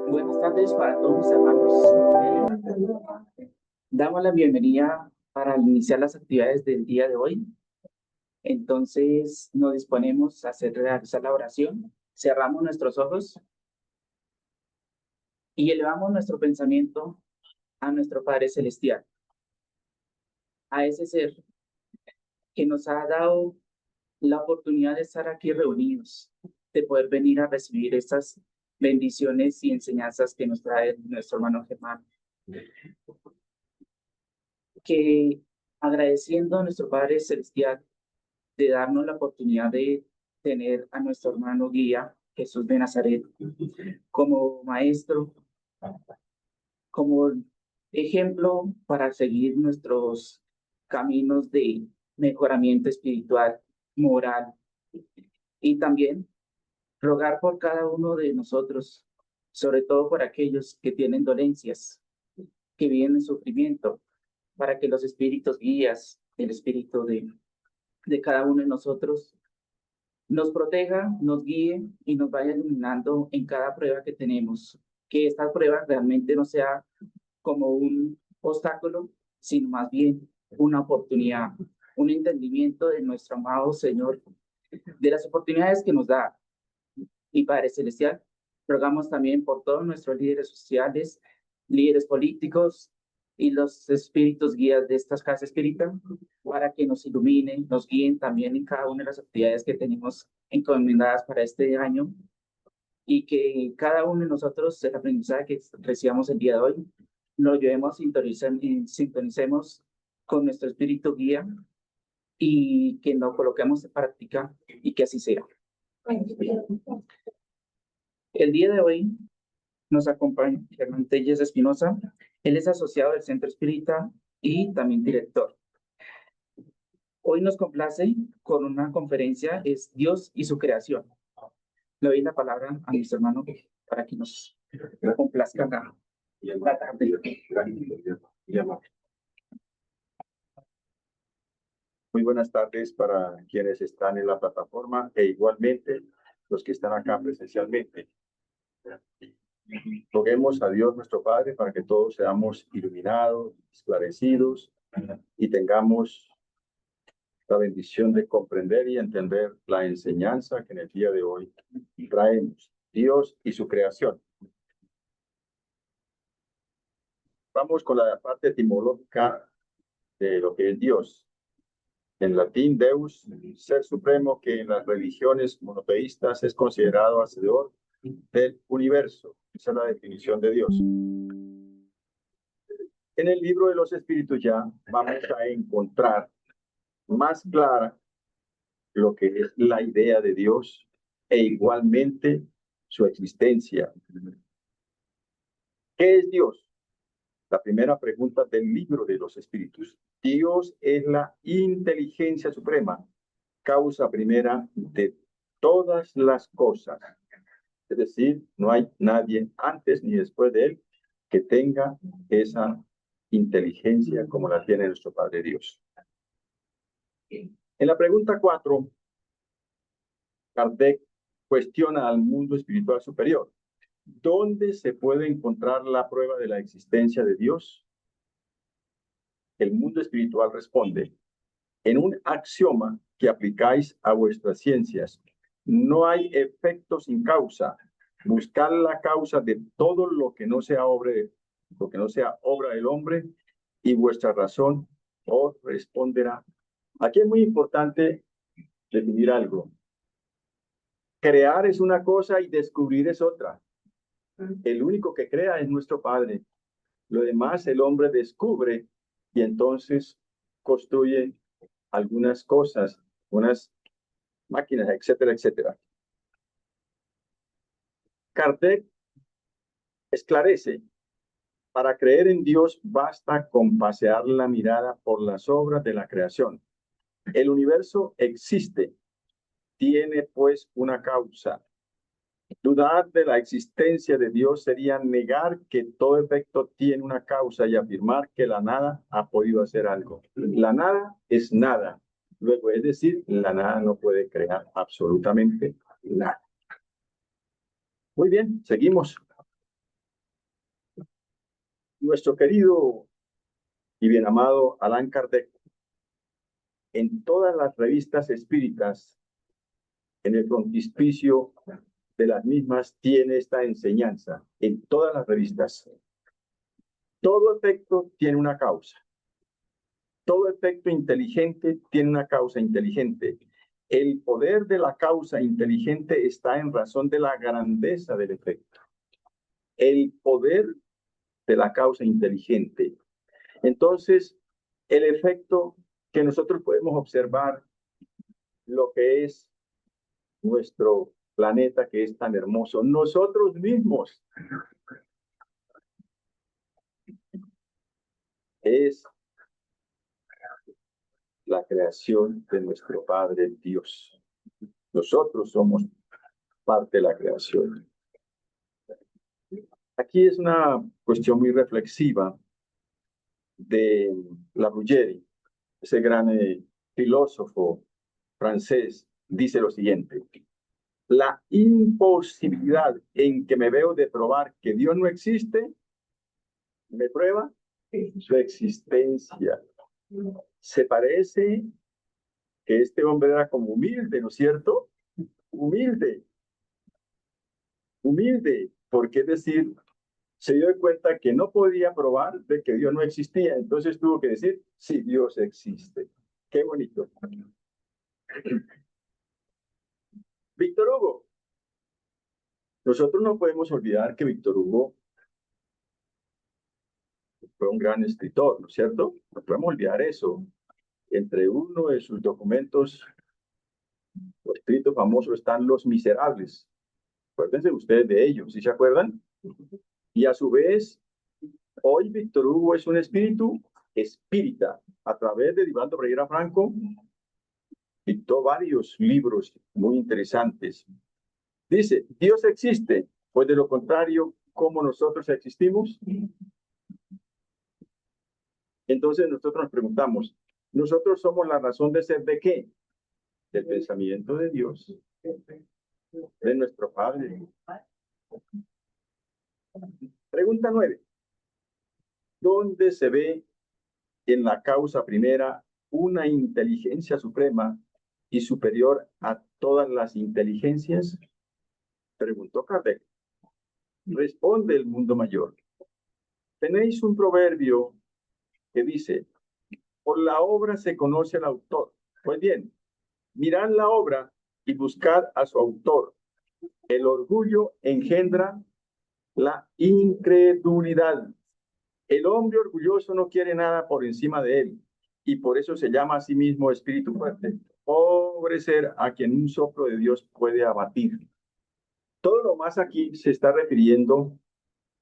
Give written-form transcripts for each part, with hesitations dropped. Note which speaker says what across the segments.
Speaker 1: Buenas tardes para todos mis hermanos. Damos la bienvenida para iniciar las actividades del día de hoy. Entonces nos disponemos a realizar la oración. Cerramos nuestros ojos y elevamos nuestro pensamiento a nuestro Padre Celestial, a ese ser que nos ha dado la oportunidad de estar aquí reunidos, de poder venir a recibir estas bendiciones y enseñanzas que nos trae nuestro hermano Germán. Que agradeciendo a nuestro Padre Celestial de darnos la oportunidad de tener a nuestro hermano guía, Jesús de Nazaret, como maestro, como ejemplo para seguir nuestros caminos de mejoramiento espiritual, moral, y también rogar por cada uno de nosotros, sobre todo por aquellos que tienen dolencias, que viven en sufrimiento, para que los espíritus guías, el espíritu de cada uno de nosotros, nos proteja, nos guíe y nos vaya iluminando en cada prueba que tenemos. Que esta prueba realmente no sea como un obstáculo, sino más bien una oportunidad, un entendimiento de nuestro amado Señor, de las oportunidades que nos da. Y Padre Celestial, rogamos también por todos nuestros líderes sociales, líderes políticos y los espíritus guías de estas casas espíritas, para que nos iluminen, nos guíen también en cada una de las actividades que tenemos encomendadas para este año, y que cada uno de nosotros, el aprendizaje que recibamos el día de hoy, lo llevemos, sintonicemos con nuestro espíritu guía y que lo coloquemos en práctica y que así sea. El día de hoy nos acompaña Germán Telles Espinosa. Él es asociado del Centro Espírita y también director. Hoy nos complace con una conferencia, es Dios y su creación. Le doy la palabra a nuestro hermano para que nos complazca acá.
Speaker 2: Muy buenas tardes para quienes están en la plataforma e igualmente los que están acá presencialmente. Roguemos a Dios nuestro Padre para que todos seamos iluminados, esclarecidos y tengamos la bendición de comprender y entender la enseñanza que en el día de hoy traemos. Dios y su creación. Vamos con la parte etimológica de lo que es Dios. En latín, Deus, ser supremo que en las religiones monoteístas es considerado hacedor del universo. Esa es la definición de Dios. En el libro de los Espíritus ya vamos a encontrar más clara lo que es la idea de Dios e igualmente su existencia. ¿Qué es Dios? La primera pregunta del libro de los Espíritus. Dios es la inteligencia suprema, causa primera de todas las cosas. Es decir, no hay nadie antes ni después de él que tenga esa inteligencia como la tiene nuestro Padre Dios. En la pregunta 4, Kardec cuestiona al mundo espiritual superior. ¿Dónde se puede encontrar la prueba de la existencia de Dios? El mundo espiritual responde, en un axioma que aplicáis a vuestras ciencias, no hay efecto sin causa. Buscar la causa de todo lo que no sea obra del hombre, y vuestra razón os responderá. Aquí es muy importante definir algo. Crear es una cosa y descubrir es otra. El único que crea es nuestro Padre. Lo demás el hombre descubre y entonces construye algunas cosas, unas máquinas, etcétera, etcétera. Kardec esclarece, para creer en Dios basta con pasear la mirada por las obras de la creación. El universo existe, tiene pues una causa. Dudar de la existencia de Dios sería negar que todo efecto tiene una causa y afirmar que la nada ha podido hacer algo. La nada es nada. Luego, es decir, la nada no puede crear absolutamente nada. Muy bien, seguimos. Nuestro querido y bien amado Allan Kardec, en todas las revistas espíritas, en el frontispicio de las mismas, tiene esta enseñanza, en todas las revistas. Todo efecto tiene una causa. Todo efecto inteligente tiene una causa inteligente. El poder de la causa inteligente está en razón de la grandeza del efecto. El poder de la causa inteligente. Entonces, el efecto que nosotros podemos observar, lo que es nuestro planeta que es tan hermoso, nosotros mismos, es la creación de nuestro Padre Dios. Nosotros somos parte de la creación. Aquí es una cuestión muy reflexiva de La Bruyère, ese gran filósofo francés, dice lo siguiente: la imposibilidad en que me veo de probar que Dios no existe, me prueba su existencia. Se parece que este hombre era como humilde, ¿no es cierto? Humilde, humilde, porque es decir, se dio cuenta que no podía probar de que Dios no existía, entonces tuvo que decir, sí, Dios existe. Qué bonito. Víctor Hugo. Nosotros no podemos olvidar que Víctor Hugo fue un gran escritor, ¿no es cierto? No podemos olvidar eso. Entre uno de sus documentos, o escritos famosos, están Los Miserables. Acuérdense ustedes de ellos, ¿sí se acuerdan? Y a su vez, hoy Víctor Hugo es un espíritu espírita. A través de Divaldo Pereira Franco, dictó varios libros muy interesantes. Dice, Dios existe, pues de lo contrario, ¿cómo nosotros existimos? Entonces nosotros nos preguntamos, ¿nosotros somos la razón de ser de qué? Del pensamiento de Dios, de nuestro Padre. Pregunta 9. ¿Dónde se ve en la causa primera una inteligencia suprema y superior a todas las inteligencias? Preguntó Kardec. Responde el mundo mayor. Tenéis un proverbio que dice, por la obra se conoce al autor. Pues bien, mirad la obra y buscad a su autor. El orgullo engendra la incredulidad. El hombre orgulloso no quiere nada por encima de él y por eso se llama a sí mismo espíritu fuerte. Pobre ser a quien un soplo de Dios puede abatir. Todo lo más aquí se está refiriendo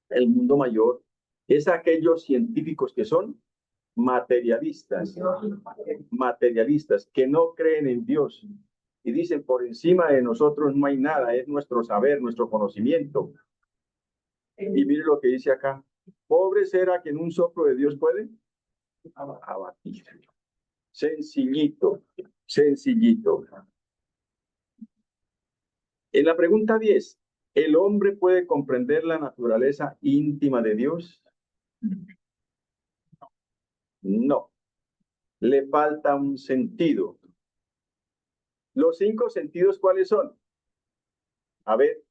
Speaker 2: el mundo mayor es a aquellos científicos que son materialistas, que no creen en Dios y dicen por encima de nosotros no hay nada, es nuestro saber, nuestro conocimiento. Y mire lo que dice acá, pobre será quien un soplo de Dios puede abatir. Sencillito, sencillito. En la pregunta 10, ¿el hombre puede comprender la naturaleza íntima de Dios? No, le falta un sentido. ¿Los 5 sentidos cuáles son? A ver.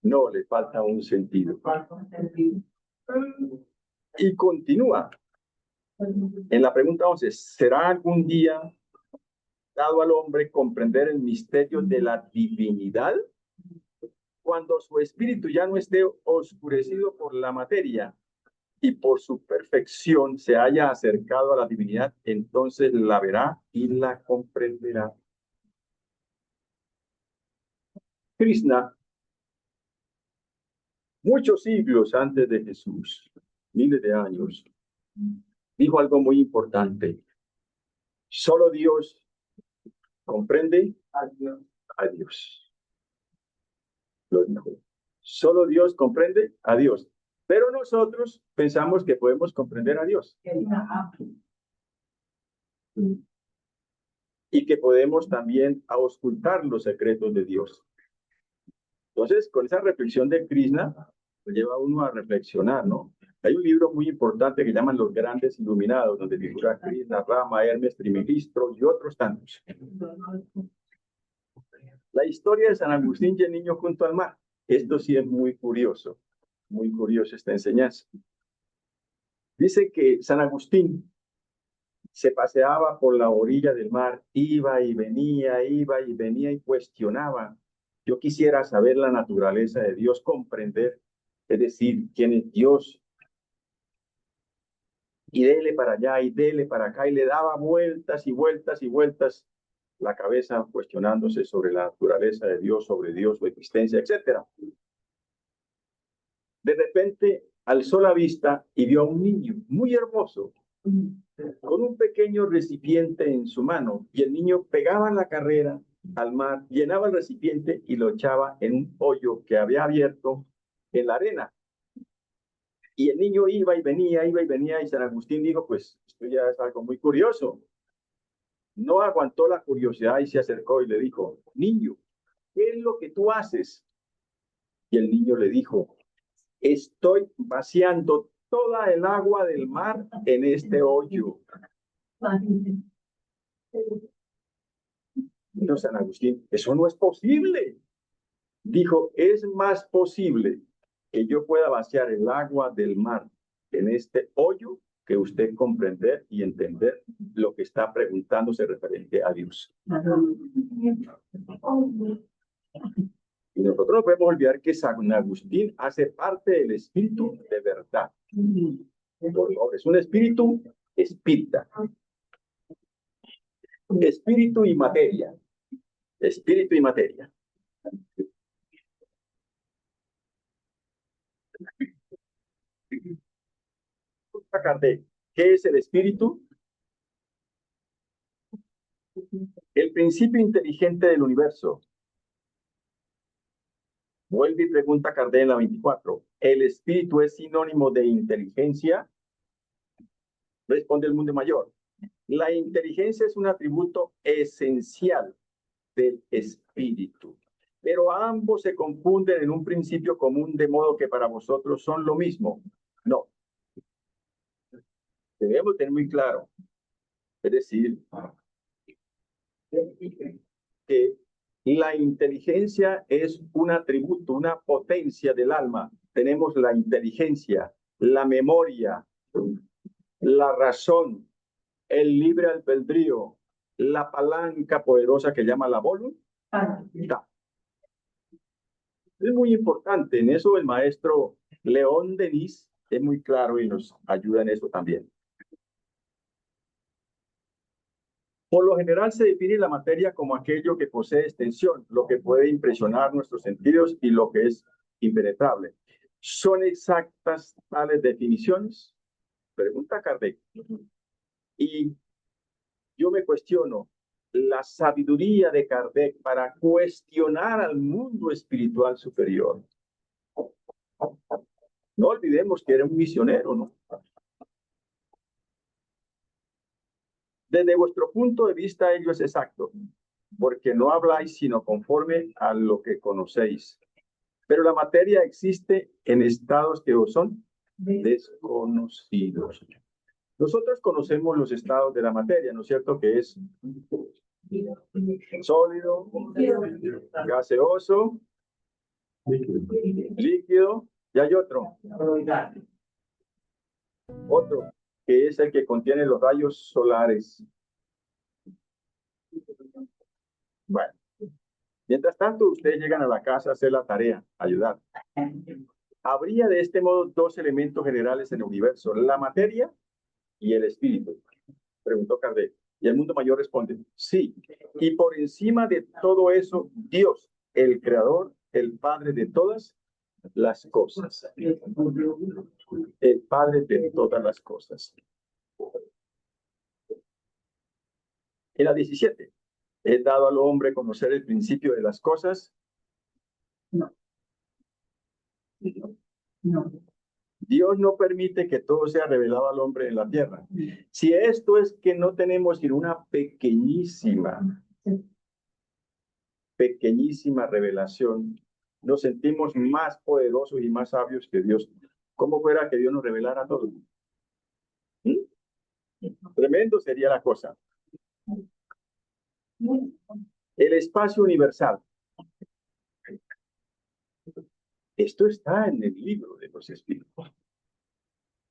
Speaker 2: No, le falta un sentido. Y continúa. En la pregunta 11, ¿será algún día dado al hombre comprender el misterio de la divinidad? Cuando su espíritu ya no esté oscurecido por la materia y por su perfección se haya acercado a la divinidad, entonces la verá y la comprenderá. Krishna, muchos siglos antes de Jesús, miles de años, dijo algo muy importante. Solo Dios comprende a Dios. Lo dijo. Solo Dios comprende a Dios. Pero nosotros pensamos que podemos comprender a Dios. y que podemos también auscultar los secretos de Dios. Entonces, con esa reflexión de Krishna, pues lleva a uno a reflexionar, ¿no? Hay un libro muy importante que llaman Los Grandes Iluminados, donde figura Krishna, Rama, Hermes, Trimegistro y otros tantos. La historia de San Agustín y el niño junto al mar. Esto sí es muy curioso esta enseñanza. Dice que San Agustín se paseaba por la orilla del mar, iba y venía y cuestionaba. Yo quisiera saber la naturaleza de Dios, comprender, es decir, quién es Dios. Y dele para allá y dele para acá, y le daba vueltas y vueltas y vueltas la cabeza cuestionándose sobre la naturaleza de Dios, sobre Dios, su existencia, etc. De repente alzó la vista y vio a un niño muy hermoso, con un pequeño recipiente en su mano, y el niño pegaba la carrera al mar, llenaba el recipiente y lo echaba en un hoyo que había abierto en la arena. Y el niño iba y venía, y San Agustín dijo, pues esto ya es algo muy curioso. No aguantó la curiosidad y se acercó y le dijo, niño, ¿qué es lo que tú haces? Y el niño le dijo, estoy vaciando toda el agua del mar en este hoyo. No, San Agustín, eso no es posible. Dijo, es más posible que yo pueda vaciar el agua del mar en este hoyo que usted comprender y entender lo que está preguntándose referente a Dios. Y nosotros no podemos olvidar que San Agustín hace parte del espíritu de verdad. Por favor, es un espíritu espírita. Espíritu y materia. Espíritu y materia. ¿Qué es el espíritu? El principio inteligente del universo. Vuelve y pregunta Kardec en la 24. ¿El espíritu es sinónimo de inteligencia? Responde el mundo mayor. La inteligencia es un atributo esencial del espíritu, pero ambos se confunden en un principio común, de modo que para vosotros son lo mismo. No. Debemos tener muy claro, es decir, que la inteligencia es un atributo, una potencia del alma. Tenemos la inteligencia, la memoria, la razón, el libre albedrío, la palanca poderosa que llama la voluntad. Es muy importante. En eso el maestro León Denis es muy claro y nos ayuda en eso también. Por lo general se define la materia como aquello que posee extensión, lo que puede impresionar nuestros sentidos y lo que es impenetrable. ¿Son exactas tales definiciones? Pregunta Kardec. Y yo me cuestiono, la sabiduría de Kardec para cuestionar al mundo espiritual superior. No olvidemos que era un misionero, ¿no? Desde vuestro punto de vista, ello es exacto, porque no habláis sino conforme a lo que conocéis. Pero la materia existe en estados que os son desconocidos. Nosotros conocemos los estados de la materia, ¿no es cierto? Que es sólido, gaseoso, líquido, y hay otro. Otro, que es el que contiene los rayos solares. Bueno, mientras tanto, ustedes llegan a la casa a hacer la tarea, ayudar. Habría de este modo dos elementos generales en el universo, la materia y el espíritu, preguntó Kardec. Y el mundo mayor responde, sí. Y por encima de todo eso, Dios, el creador, el Padre de todas las cosas. El Padre de todas las cosas. En la 17, ¿es dado al hombre conocer el principio de las cosas? No. No. Dios no permite que todo sea revelado al hombre en la tierra. Si esto es que no tenemos sino una pequeñísima revelación, nos sentimos más poderosos y más sabios que Dios. ¿Cómo fuera que Dios nos revelara todo? ¿Mm? Tremendo sería la cosa. El espacio universal. Esto está en el libro de los Espíritus.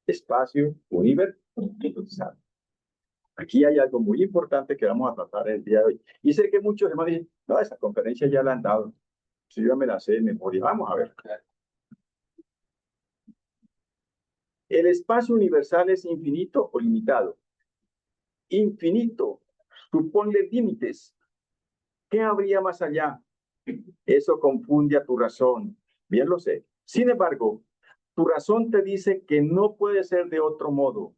Speaker 2: Espacio universal. Aquí hay algo muy importante que vamos a tratar el día de hoy. Y sé que muchos hermanos dicen, no, esa conferencia ya la han dado. Si yo me la sé de memoria, vamos a ver. ¿El espacio universal es infinito o limitado? Infinito. Suponle límites. ¿Qué habría más allá? Eso confunde a tu razón. Bien lo sé. Sin embargo, tu razón te dice que no puede ser de otro modo.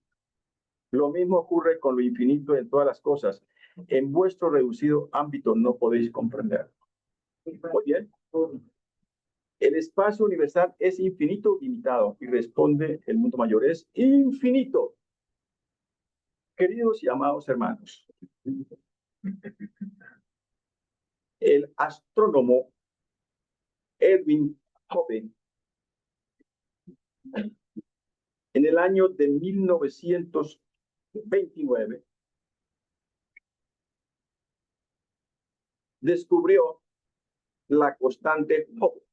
Speaker 2: Lo mismo ocurre con lo infinito en todas las cosas. En vuestro reducido ámbito no podéis comprender. Muy bien. El espacio universal es infinito o limitado. Y responde el mundo mayor, es infinito. Queridos y amados hermanos, el astrónomo Edwin Hubble, en el año de 1929, descubrió la constante Hubble.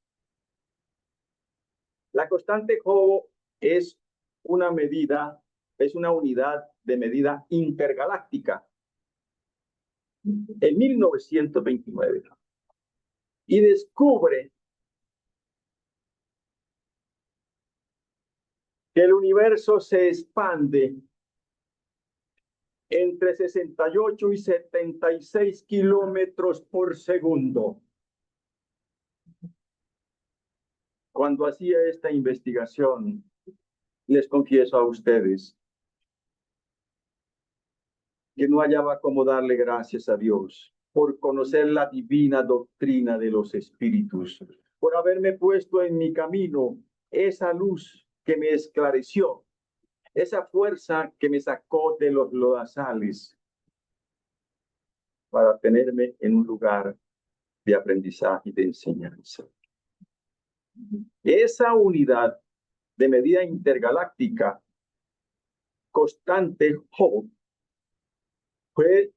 Speaker 2: La constante Hubble es una medida, es una unidad de medida intergaláctica. En 1929. Y descubre que el universo se expande entre 68 y 76 kilómetros por segundo. Cuando hacía esta investigación, les confieso a ustedes que no hallaba cómo darle gracias a Dios por conocer la divina doctrina de los espíritus, por haberme puesto en mi camino esa luz que me esclareció, esa fuerza que me sacó de los lodazales para tenerme en un lugar de aprendizaje y de enseñanza. Esa unidad de medida intergaláctica constante Hubble fue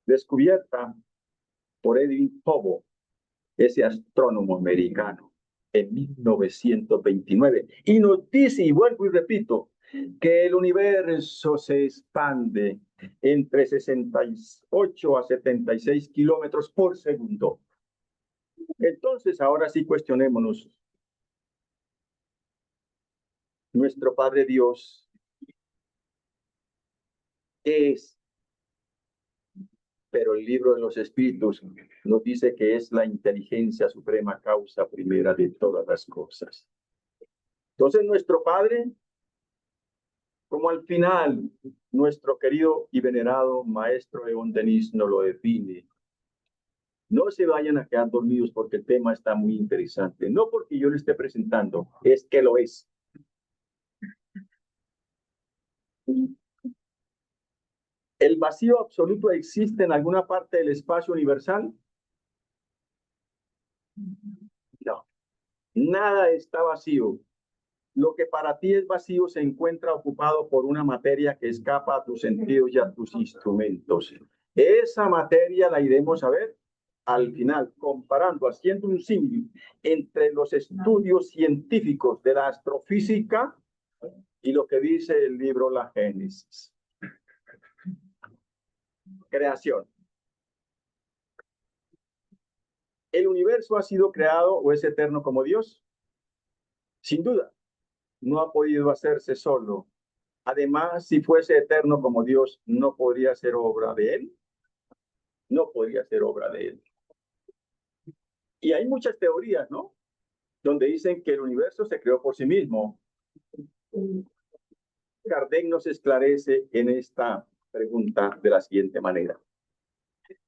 Speaker 2: descubierta por Edwin Hubble, ese astrónomo americano, en 1929. Y nos dice, y vuelvo y repito, que el universo se expande entre 68 a 76 kilómetros por segundo. Entonces, ahora sí cuestionémonos. Nuestro Padre Dios es, pero el libro de los Espíritus nos dice que es la inteligencia suprema, causa primera de todas las cosas. Entonces, nuestro Padre, como al final nuestro querido y venerado maestro Egon Denis nos lo define. No se vayan a quedar dormidos porque el tema está muy interesante. No porque yo lo esté presentando, es que lo es. ¿El vacío absoluto existe en alguna parte del espacio universal? No, nada está vacío. Lo que para ti es vacío se encuentra ocupado por una materia que escapa a tus sentidos y a tus instrumentos. Esa materia la iremos a ver al final, comparando, haciendo un símil entre los estudios científicos de la astrofísica y lo que dice el libro La Génesis. Creación. ¿El universo ha sido creado o es eterno como Dios? Sin duda, no ha podido hacerse solo. Además, si fuese eterno como Dios, no podría ser obra de Él. No podría ser obra de Él. Y hay muchas teorías, ¿no? Donde dicen que el universo se creó por sí mismo. Kardec nos esclarece en esta pregunta de la siguiente manera.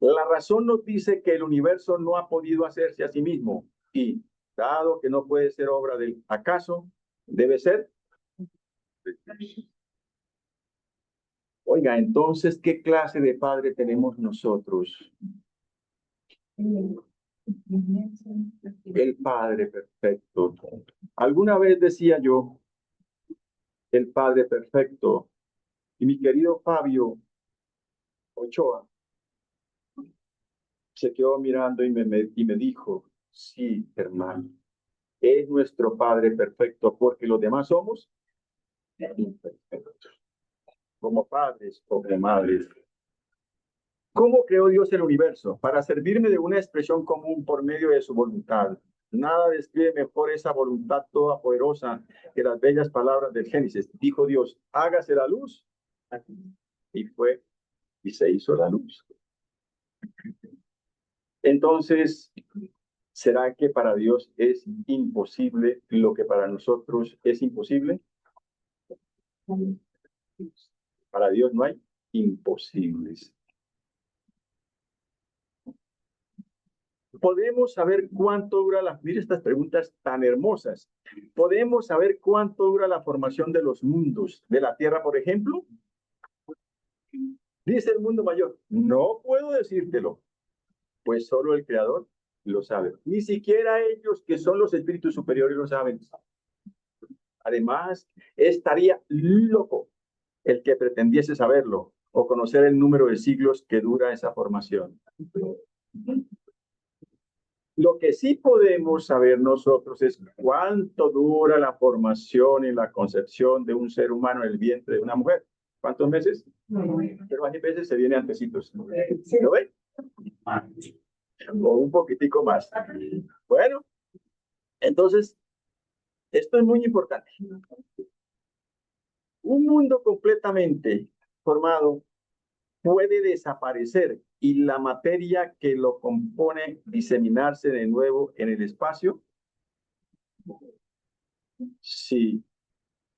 Speaker 2: La razón nos dice que el universo no ha podido hacerse a sí mismo y, dado que no puede ser obra del acaso, Debe ser. Oiga, entonces, ¿qué clase de padre tenemos nosotros? El Padre perfecto. Alguna vez decía yo, el Padre perfecto, y mi querido Fabio Ochoa se quedó mirando y me dijo, sí, hermano, es nuestro Padre perfecto, porque los demás somos imperfectos, como padres o como madres. ¿Cómo creó Dios el universo? Para servirme de una expresión común por medio de su voluntad. Nada describe mejor esa voluntad todopoderosa que las bellas palabras del Génesis. Dijo Dios, hágase la luz. Y fue, y se hizo la luz. Entonces, ¿será que para Dios es imposible lo que para nosotros es imposible? Para Dios no hay imposibles. Podemos saber cuánto dura mire estas preguntas tan hermosas. ¿Podemos saber cuánto dura la formación de los mundos, de la Tierra, por ejemplo? Dice el mundo mayor, no puedo decírtelo, pues solo el Creador lo sabe. Ni siquiera ellos que son los espíritus superiores lo saben. Además, estaría loco el que pretendiese saberlo o conocer el número de siglos que dura esa formación. Lo que sí podemos saber nosotros es cuánto dura la formación y la concepción de un ser humano en el vientre de una mujer. ¿Cuántos meses? Pero hay veces se viene antecitos. ¿Lo ven? O un poquitico más. Bueno, entonces, esto es muy importante. Un mundo completamente formado puede desaparecer y la materia que lo compone diseminarse de nuevo en el espacio. Sí.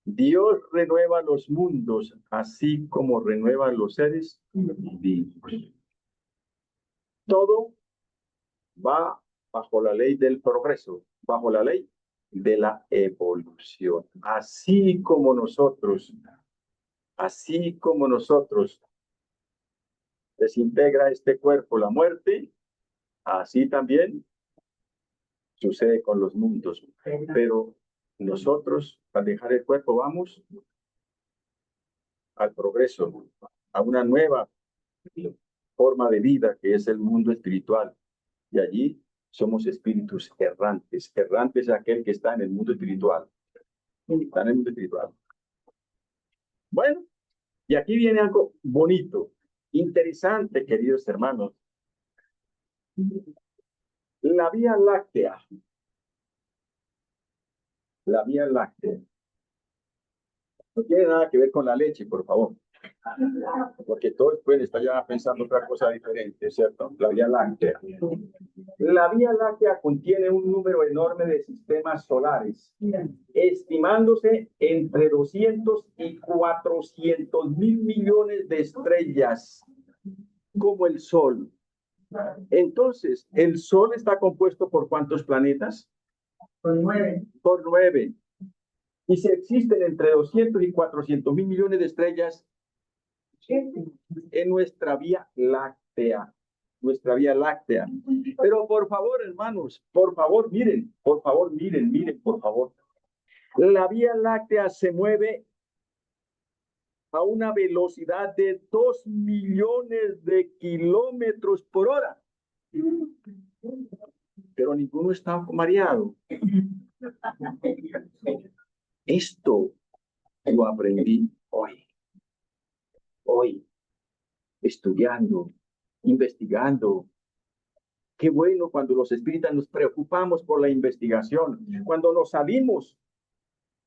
Speaker 2: Dios renueva los mundos, así como renueva los seres vivos. Todo va bajo la ley del progreso, bajo la ley de la evolución. Así como nosotros desintegra este cuerpo la muerte, así también sucede con los mundos. Pero nosotros, al dejar el cuerpo, vamos al progreso, a una nueva forma de vida que es el mundo espiritual. Y allí somos espíritus errantes. Errante es aquel que está en el mundo espiritual. Está en el mundo espiritual. Bueno, y aquí viene algo bonito, interesante, queridos hermanos. La Vía Láctea. La Vía Láctea. No tiene nada que ver con la leche, por favor. Porque todos pueden estar ya pensando otra cosa diferente, ¿cierto? La Vía Láctea. La Vía Láctea contiene un número enorme de sistemas solares, estimándose entre 200 y 400 mil millones de estrellas, como el Sol. Entonces, ¿el Sol está compuesto por cuántos planetas?
Speaker 3: Por 9.
Speaker 2: Por 9. Y si existen entre 200 y 400 mil millones de estrellas en nuestra Vía Láctea. Nuestra Vía Láctea. Pero por favor, hermanos, por favor, miren, por favor. La Vía Láctea se mueve a una velocidad de 2 millones de kilómetros por hora. Pero ninguno está mareado. Esto lo aprendí hoy, estudiando, investigando. Qué bueno cuando los espíritas nos preocupamos por la investigación, cuando nos salimos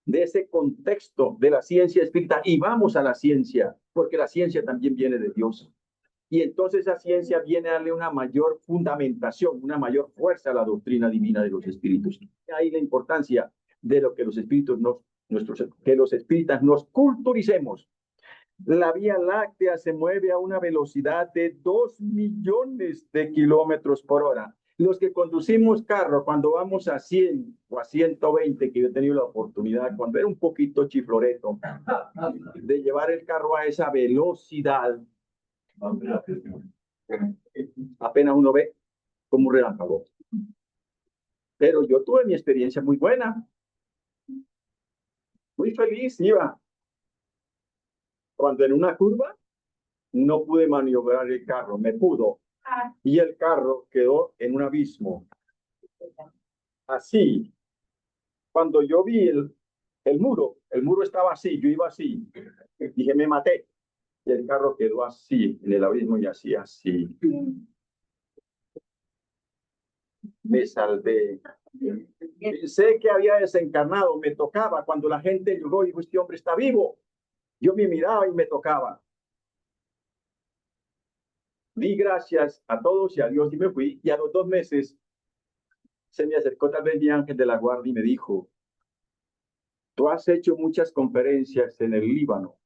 Speaker 2: de ese contexto de la ciencia espírita y vamos a la ciencia, porque la ciencia también viene de Dios. Y entonces esa ciencia viene a darle una mayor fundamentación, una mayor fuerza a la doctrina divina de los espíritus. Ahí la importancia de lo que los espíritus que los espíritas nos culturicemos. La Vía Láctea se mueve a una velocidad de 2 millones de kilómetros por hora. Los que conducimos carro, cuando vamos a 100 o a 120, que yo he tenido la oportunidad, cuando era un poquito chifloreto, de llevar el carro a esa velocidad, apenas uno ve como un relámpago. Pero yo tuve mi experiencia muy buena, muy feliz, iba. Cuando en una curva no pude maniobrar el carro, me pudo, y el carro quedó en un abismo. Así, cuando yo vi el muro estaba así, yo iba así, dije, me maté, y el carro quedó así, en el abismo y así. Me salvé. Pensé que había desencarnado, me tocaba, cuando la gente llegó y dijo, este hombre está vivo, yo me miraba y me tocaba. Di gracias a todos y a Dios y me fui, y a los 2 meses se me acercó tal vez mi ángel de la guardia y me dijo, tú has hecho muchas conferencias en el Líbano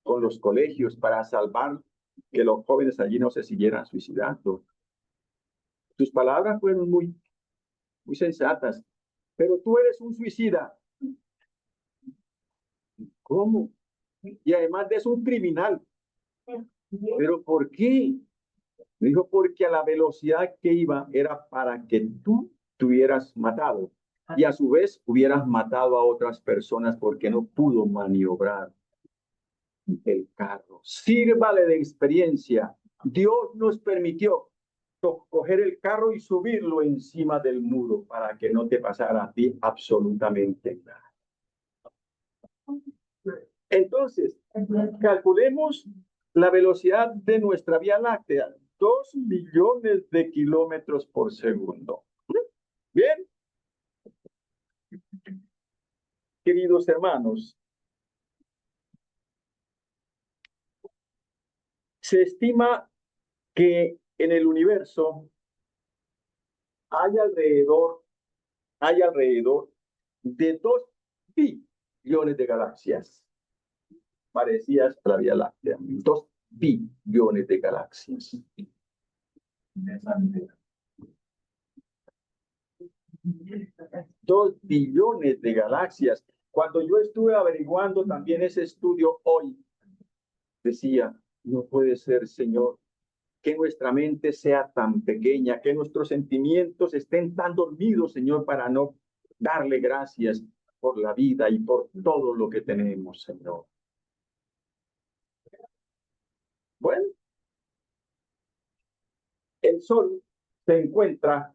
Speaker 2: con los colegios para salvar que los jóvenes allí no se siguieran suicidando. Tus palabras fueron muy sensatas, pero tú eres un suicida. ¿Cómo? Y además de eso, un criminal. ¿Pero por qué? Me dijo, porque a la velocidad que iba era para que tú te hubieras matado y a su vez hubieras matado a otras personas porque no pudo maniobrar el carro. Sírvale de experiencia. Dios nos permitió coger el carro y subirlo encima del muro para que no te pasara a ti absolutamente nada. Entonces, calculemos la velocidad de nuestra Vía Láctea, 2 millones de kilómetros por segundo. Bien, queridos hermanos, se estima que en el universo hay alrededor de 2 billones de galaxias parecidas a la Vía Láctea. 2 billones de galaxias. 2 billones de galaxias. Cuando yo estuve averiguando también ese estudio hoy, decía, no puede ser, Señor, que nuestra mente sea tan pequeña, que nuestros sentimientos estén tan dormidos, Señor, para no darle gracias por la vida y por todo lo que tenemos, Señor. Bueno, el Sol se encuentra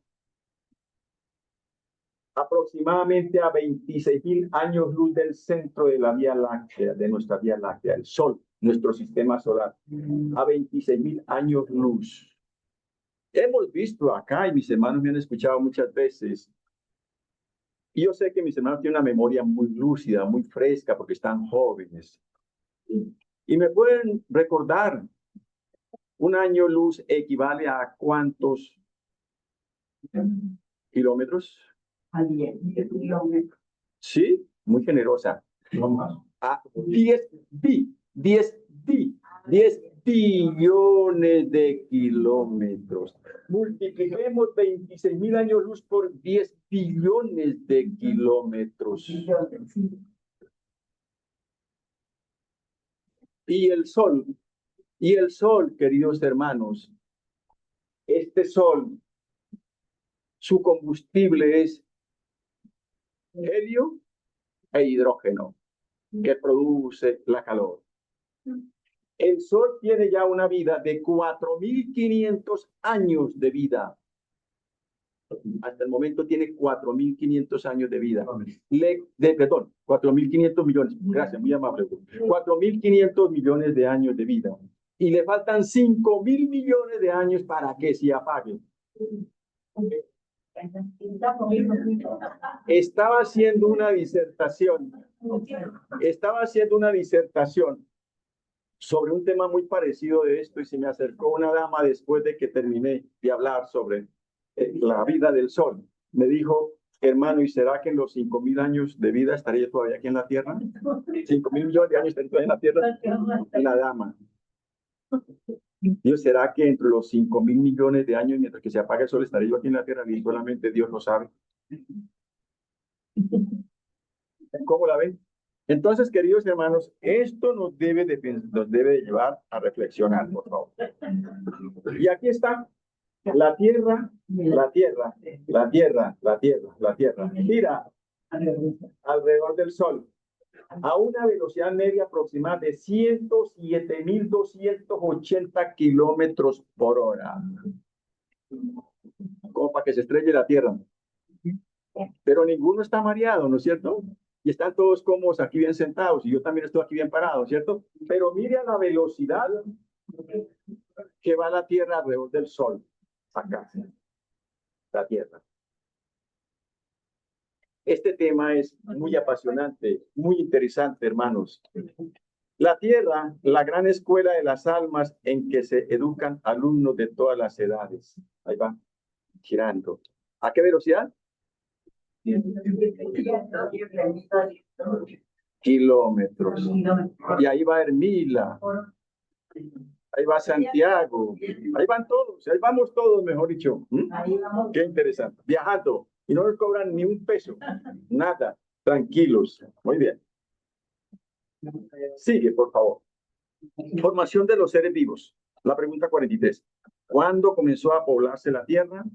Speaker 2: aproximadamente a 26.000 años luz del centro de la Vía Láctea, de nuestra Vía Láctea, el Sol, nuestro sistema solar, a 26.000 años luz. Hemos visto acá, y mis hermanos me han escuchado muchas veces, y yo sé que mis hermanos tienen una memoria muy lúcida, muy fresca, porque están jóvenes. Y me pueden recordar, un año luz equivale a ¿cuántos kilómetros?
Speaker 3: A 10 kilómetros.
Speaker 2: Sí, muy generosa.
Speaker 3: No más.
Speaker 2: A 10 billones de kilómetros. Multipliquemos 26.000 años luz por 10 billones de kilómetros. Y el sol, queridos hermanos, este sol, su combustible es helio e hidrógeno, que produce la calor. El Sol tiene ya una vida de 4.500 años de vida. Hasta el momento tiene 4.500 años de vida. Perdón, 4.500 millones. Gracias, muy amable. 4.500 millones de años de vida. Y le faltan 5.000 millones de años para que se apague. Estaba haciendo una disertación sobre un tema muy parecido de esto y se me acercó una dama después de que terminé de hablar sobre la vida del Sol. Me dijo, hermano, ¿y será que en los 5.000 años de vida estaré yo todavía aquí en la Tierra? 5.000 millones de años estaré todavía en la Tierra. La dama. Dios, ¿será que entre los 5.000 millones de años, mientras que se apaga el sol, estaré yo aquí en la tierra? Y solamente Dios lo sabe. ¿Cómo la ven? Entonces, queridos hermanos, esto nos debe de llevar a reflexionar, por favor. Y aquí está la tierra, la tierra, la tierra, la tierra, la tierra. Gira alrededor del sol a una velocidad media aproximada de 107.280 kilómetros por hora. Como para que se estrelle la tierra. Pero ninguno está mareado, ¿no es cierto? Y están todos cómodos aquí bien sentados, y yo también estoy aquí bien parado, ¿cierto? Pero mire a la velocidad que va la Tierra alrededor del Sol. Acá, la Tierra. Este tema es muy apasionante, muy interesante, hermanos. La Tierra, la gran escuela de las almas en que se educan alumnos de todas las edades. Ahí va, girando. ¿A qué velocidad? Kilómetros. Y ahí va Hermila. Ahí va Santiago. Ahí van todos. Ahí vamos todos, mejor dicho. Qué interesante. Viajando. Y no nos cobran ni un peso. Nada. Tranquilos. Muy bien. Sigue, por favor. Formación de los seres vivos. La pregunta 43. ¿Cuándo comenzó a poblarse la Tierra?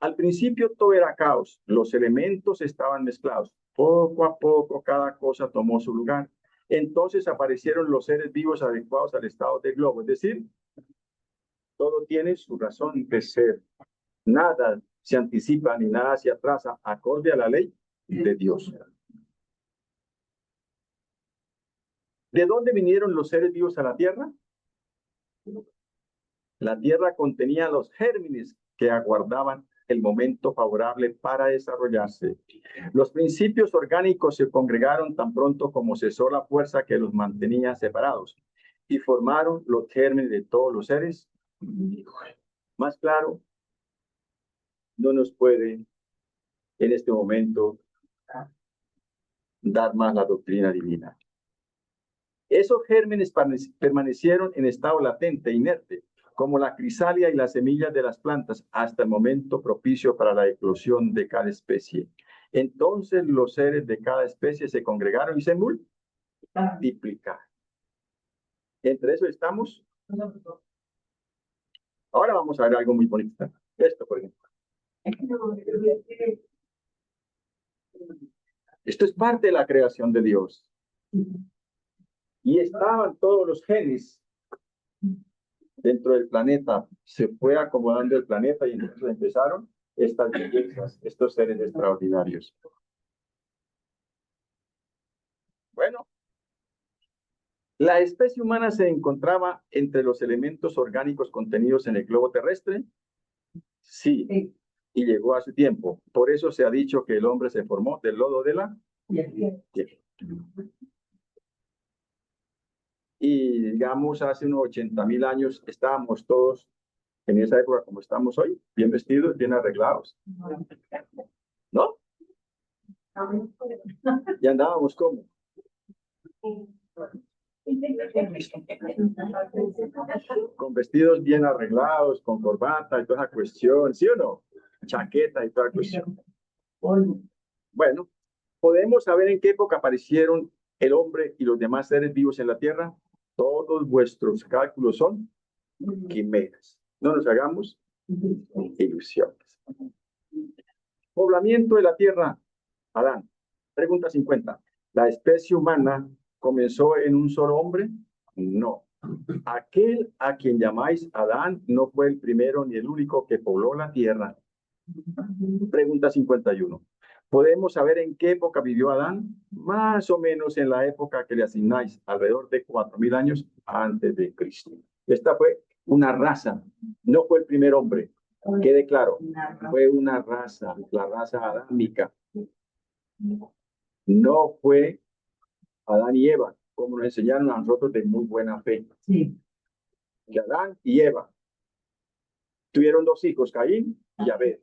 Speaker 2: Al principio todo era caos, los elementos estaban mezclados. Poco a poco cada cosa tomó su lugar. Entonces aparecieron los seres vivos adecuados al estado del globo. Es decir, todo tiene su razón de ser. Nada se anticipa ni nada se atrasa acorde a la ley de Dios. ¿De dónde vinieron los seres vivos a la tierra? La tierra contenía los gérmenes que aguardaban el momento favorable para desarrollarse. Los principios orgánicos se congregaron tan pronto como cesó la fuerza que los mantenía separados y formaron los gérmenes de todos los seres. Más claro, no nos puede en este momento dar más la doctrina divina. Esos gérmenes permanecieron en estado latente, inerte, como la crisálida y las semillas de las plantas, hasta el momento propicio para la eclosión de cada especie. Entonces los seres de cada especie se congregaron y se multiplicaron. Entre eso estamos. Ahora vamos a ver algo muy bonito. Esto, por ejemplo. Esto es parte de la creación de Dios. Y estaban todos los genes dentro del planeta. Se fue acomodando el planeta y entonces empezaron estas bellezas, estos seres extraordinarios. Bueno, la especie humana se encontraba entre los elementos orgánicos contenidos en el globo terrestre. Sí, y llegó a su tiempo. Por eso se ha dicho que el hombre se formó del lodo de la tierra. Y digamos, hace unos 80.000 años estábamos todos en esa época como estamos hoy, bien vestidos, bien arreglados. ¿No? Y andábamos como. Con vestidos bien arreglados, con corbata y toda esa cuestión, ¿sí o no? Chaqueta y toda la cuestión. Bueno, ¿podemos saber en qué época aparecieron el hombre y los demás seres vivos en la tierra? Todos vuestros cálculos son quimeras. No nos hagamos ilusiones. Poblamiento de la tierra. Adán. Pregunta 50. ¿La especie humana comenzó en un solo hombre? No. Aquel a quien llamáis Adán no fue el primero ni el único que pobló la tierra. Pregunta 51. ¿Podemos saber en qué época vivió Adán? Más o menos en la época que le asignáis, alrededor de 4.000 años antes de Cristo. Esta fue una raza, no fue el primer hombre. Quede claro, fue una raza, la raza adámica. No fue Adán y Eva, como nos enseñaron a nosotros de muy buena fe. Sí. Que Adán y Eva tuvieron dos hijos, Caín y Abel.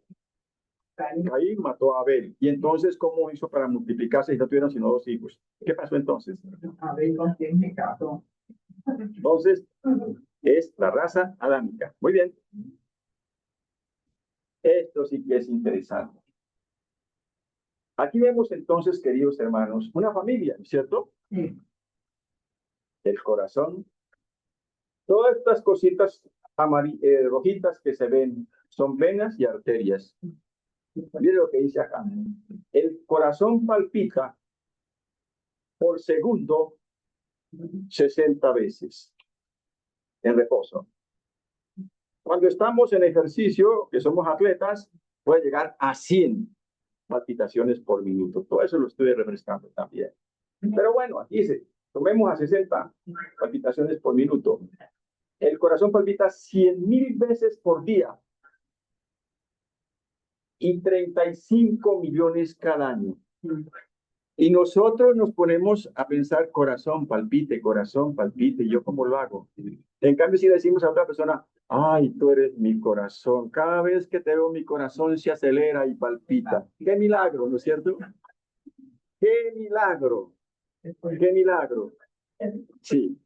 Speaker 2: Caín mató a Abel. Y entonces, ¿cómo hizo para multiplicarse y no tuvieron sino dos hijos? ¿Qué pasó entonces? Abel con quien me casó. Entonces, Es la raza adámica. Muy bien. Esto sí que es interesante. Aquí vemos entonces, queridos hermanos, una familia, ¿cierto?
Speaker 3: Sí.
Speaker 2: El corazón. Todas estas cositas rojitas que se ven son venas y arterias. Mire lo que dice acá. El corazón palpita por segundo 60 veces en reposo. Cuando estamos en ejercicio, que somos atletas, puede llegar a 100 palpitaciones por minuto. Todo eso lo estoy refrescando también. Pero bueno, aquí dice, tomemos a 60 palpitaciones por minuto. El corazón palpita 100,000 veces por día y 35 millones cada año. Y nosotros nos ponemos a pensar corazón palpite, ¿y yo cómo lo hago? En cambio, si decimos a otra persona, ay, tú eres mi corazón, cada vez que te veo mi corazón se acelera y palpita. ¡Qué milagro!, ¿no es cierto? ¡Qué milagro! ¡Qué milagro! Sí.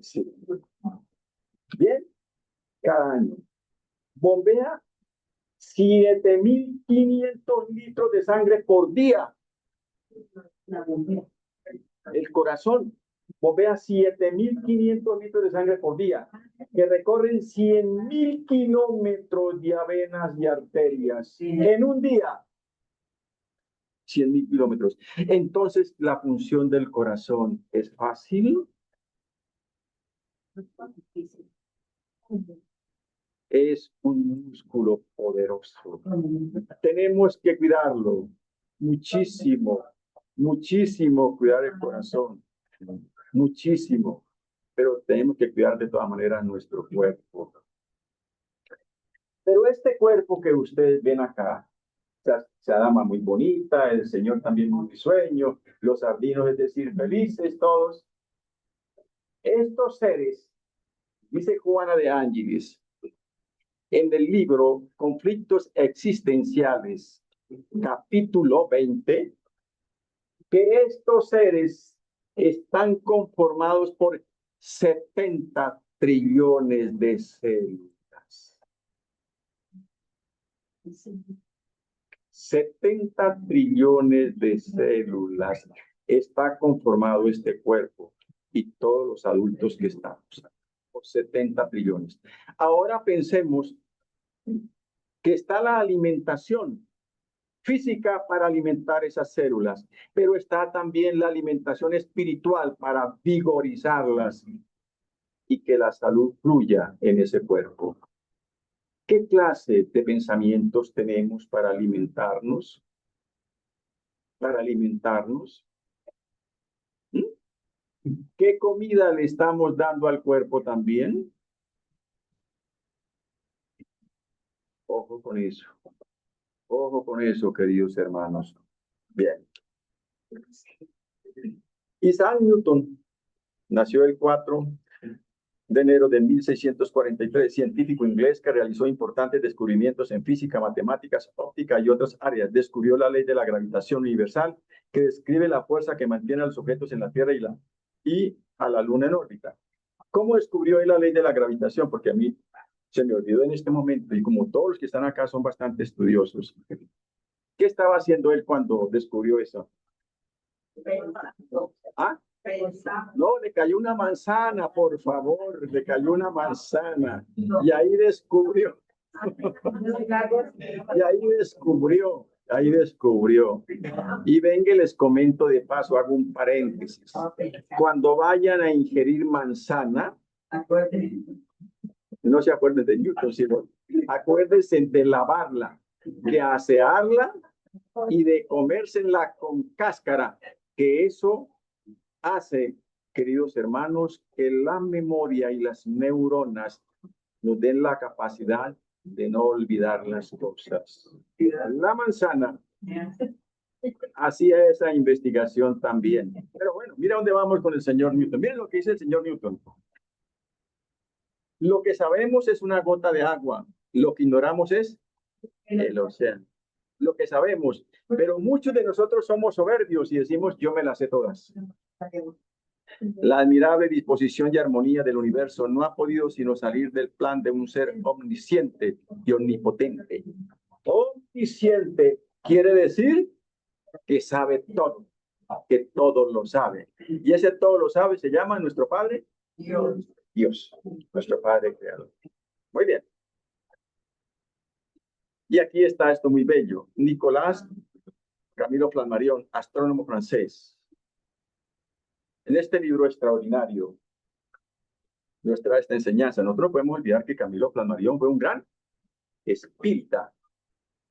Speaker 2: Sí. Bien, cada año. Bombea 7,500 litros de sangre por día. El corazón bombea 7,500 litros de sangre por día, que recorren 100,000 kilómetros de venas y arterias en un día. 100,000 kilómetros. Entonces, la función del corazón es fácil. Es un músculo poderoso. Tenemos que cuidarlo muchísimo, muchísimo cuidar el corazón, muchísimo, pero tenemos que cuidar de todas maneras nuestro cuerpo. Pero este cuerpo que ustedes ven acá, esa dama muy bonita, el señor también muy risueño, los sardinos, es decir, felices todos. Estos seres, dice Juana de Ángeles, en el libro Conflictos Existenciales, capítulo 20, que estos seres están conformados por 70 trillones de células. 70 trillones de células está conformado este cuerpo y todos los adultos que estamos. 70 trillones. Ahora pensemos que está la alimentación física para alimentar esas células, pero está también la alimentación espiritual para vigorizarlas y que la salud fluya en ese cuerpo. ¿Qué clase de pensamientos tenemos para alimentarnos? Para alimentarnos. ¿Qué comida le estamos dando al cuerpo también? Ojo con eso. Ojo con eso, queridos hermanos. Bien. Isaac Newton nació el 4 de enero de 1643, científico inglés que realizó importantes descubrimientos en física, matemáticas, óptica y otras áreas. Descubrió la ley de la gravitación universal, que describe la fuerza que mantiene a los objetos en la Tierra y a la Luna en órbita. ¿Cómo descubrió él la ley de la gravitación? Porque a mí se me olvidó en este momento, y como todos los que están acá son bastante estudiosos. ¿Qué estaba haciendo él cuando descubrió eso? ¿Ah? No, le cayó una manzana, por favor, le cayó una manzana. Y ahí descubrió. Ahí descubrió. Y venga, les comento de paso, hago un paréntesis. Cuando vayan a ingerir manzana, no se acuerden de Newton, sino acuérdense de lavarla, de asearla y de comérsela con cáscara, que eso hace, queridos hermanos, que la memoria y las neuronas nos den la capacidad de no olvidar las cosas. La manzana hacía esa investigación también. Pero bueno, mira dónde vamos con el señor Newton. Miren lo que dice el señor Newton. Lo que sabemos es una gota de agua. Lo que ignoramos es el océano. Lo que sabemos. Pero muchos de nosotros somos soberbios y decimos, yo me las sé todas. La admirable disposición y armonía del universo no ha podido sino salir del plan de un ser omnisciente y omnipotente. Omnisciente quiere decir que sabe todo, que todo lo sabe. Y ese todo lo sabe se llama nuestro Padre
Speaker 3: Dios.
Speaker 2: Dios, nuestro Padre Creador. Muy bien. Y aquí está esto muy bello. Nicolás Camilo Flammarion, astrónomo francés. En este libro extraordinario nos trae esta enseñanza. Nosotros no podemos olvidar que Camilo Flammarion fue un gran espírita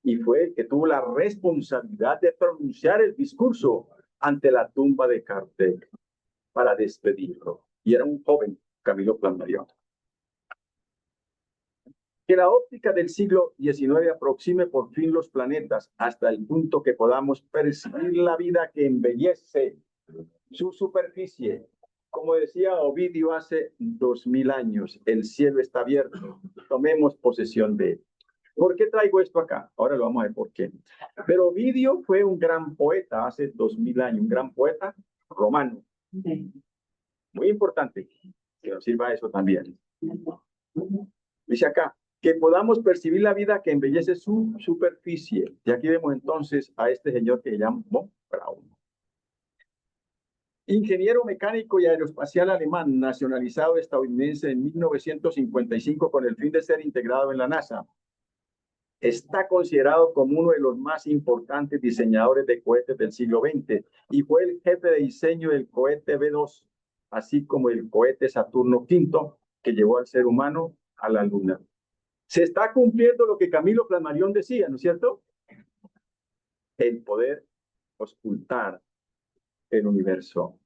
Speaker 2: y fue el que tuvo la responsabilidad de pronunciar el discurso ante la tumba de Kardec para despedirlo. Y era un joven Camilo Flammarion. Que la óptica del siglo XIX aproxime por fin los planetas hasta el punto que podamos percibir la vida que embellece su superficie. Como decía Ovidio hace 2000 años, el cielo está abierto, tomemos posesión de él. ¿Por qué traigo esto acá? Ahora lo vamos a ver por qué. Pero Ovidio fue un gran poeta hace 2000 años, un gran poeta romano. Muy importante que nos sirva eso también. Dice acá, que podamos percibir la vida que embellece su superficie. Y aquí vemos entonces a este señor que llamó Braun. Ingeniero mecánico y aeroespacial alemán, nacionalizado estadounidense en 1955 con el fin de ser integrado en la NASA. Está considerado como uno de los más importantes diseñadores de cohetes del siglo XX y fue el jefe de diseño del cohete B-2, así como el cohete Saturno V, que llevó al ser humano a la Luna. Se está cumpliendo lo que Camilo Flammarion decía, ¿no es cierto? El poder ocultar el universo.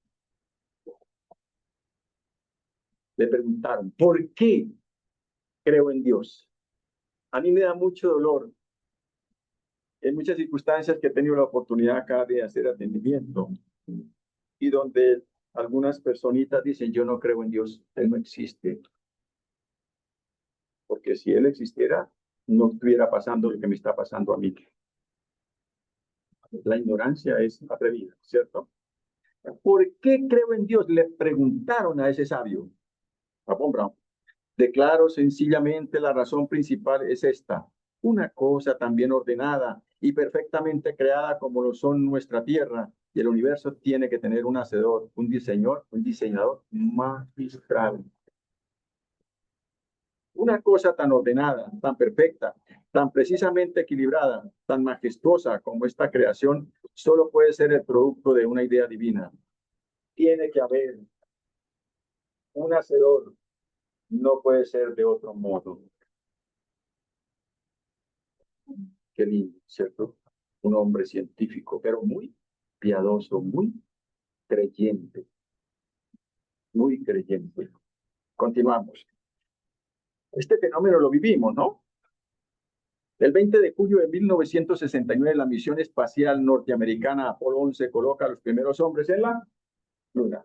Speaker 2: Le preguntaron, ¿por qué creo en Dios? A mí me da mucho dolor en muchas circunstancias que he tenido la oportunidad acá de hacer atendimiento y donde algunas personitas dicen, yo no creo en Dios, Él no existe. Porque si Él existiera, no estuviera pasando lo que me está pasando a mí. La ignorancia es atrevida, ¿cierto? ¿Por qué creo en Dios? Le preguntaron a ese sabio, a Von Braun. Declaro sencillamente la razón principal es esta. Una cosa tan bien ordenada y perfectamente creada como lo son nuestra Tierra y el universo tiene que tener un hacedor, un diseñador magistral. Una cosa tan ordenada, tan perfecta, tan precisamente equilibrada, tan majestuosa como esta creación, solo puede ser el producto de una idea divina. Tiene que haber un hacedor, no puede ser de otro modo. Qué lindo, ¿cierto? Un hombre científico, pero muy piadoso, muy creyente. Muy creyente. Continuamos. Este fenómeno lo vivimos, ¿no? El 20 de julio de 1969, la misión espacial norteamericana Apolo 11 coloca a los primeros hombres en la Luna.